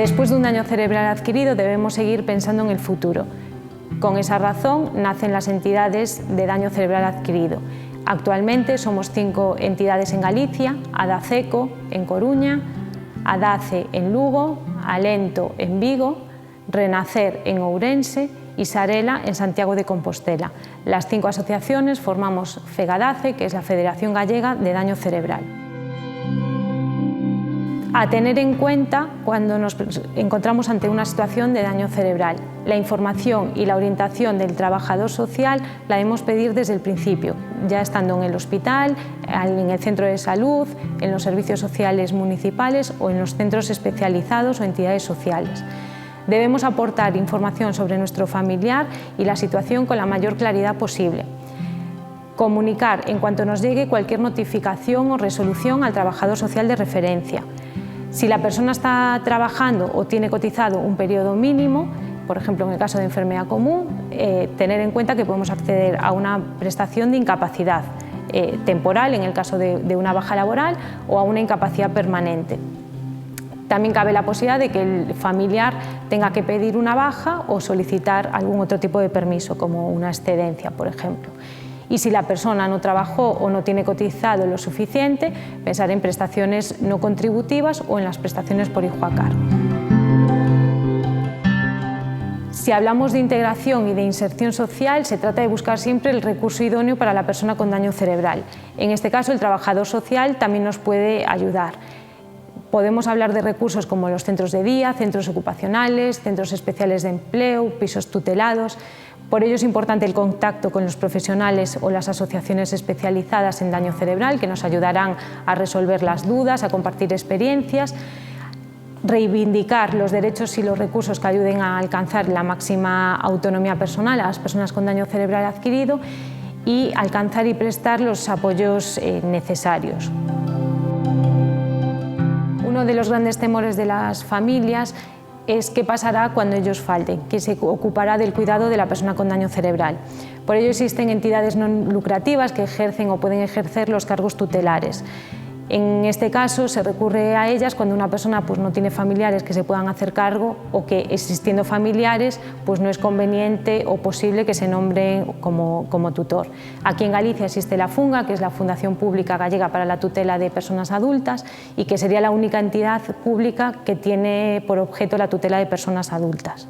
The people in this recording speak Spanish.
Después de un daño cerebral adquirido debemos seguir pensando en el futuro. Con esa razón nacen las entidades de daño cerebral adquirido. Actualmente somos 5 entidades en Galicia: Adaceco en Coruña, Adace en Lugo, Alento en Vigo, Renacer en Ourense y Sarela en Santiago de Compostela. Las 5 asociaciones formamos FEGADACE, que es la Federación Gallega de Daño Cerebral. A tener en cuenta cuando nos encontramos ante una situación de daño cerebral. La información y la orientación del trabajador social la debemos pedir desde el principio, ya estando en el hospital, en el centro de salud, en los servicios sociales municipales o en los centros especializados o entidades sociales. Debemos aportar información sobre nuestro familiar y la situación con la mayor claridad posible. Comunicar en cuanto nos llegue cualquier notificación o resolución al trabajador social de referencia. Si la persona está trabajando o tiene cotizado un periodo mínimo, por ejemplo en el caso de enfermedad común, tener en cuenta que podemos acceder a una prestación de incapacidad temporal en el caso de una baja laboral o a una incapacidad permanente. También cabe la posibilidad de que el familiar tenga que pedir una baja o solicitar algún otro tipo de permiso, como una excedencia, por ejemplo. Y si la persona no trabajó o no tiene cotizado lo suficiente, pensar en prestaciones no contributivas o en las prestaciones por hijo a cargo. Si hablamos de integración y de inserción social, se trata de buscar siempre el recurso idóneo para la persona con daño cerebral. En este caso, el trabajador social también nos puede ayudar. Podemos hablar de recursos como los centros de día, centros ocupacionales, centros especiales de empleo, pisos tutelados. Por ello es importante el contacto con los profesionales o las asociaciones especializadas en daño cerebral, que nos ayudarán a resolver las dudas, a compartir experiencias, reivindicar los derechos y los recursos que ayuden a alcanzar la máxima autonomía personal a las personas con daño cerebral adquirido y alcanzar y prestar los apoyos necesarios. Uno de los grandes temores de las familias es qué pasará cuando ellos falten, quién se ocupará del cuidado de la persona con daño cerebral. Por ello existen entidades no lucrativas que ejercen o pueden ejercer los cargos tutelares. En este caso se recurre a ellas cuando una persona no tiene familiares que se puedan hacer cargo o que, existiendo familiares, no es conveniente o posible que se nombren como tutor. Aquí en Galicia existe la FUNGA, que es la Fundación Pública Gallega para la Tutela de Personas Adultas, y que sería la única entidad pública que tiene por objeto la tutela de personas adultas.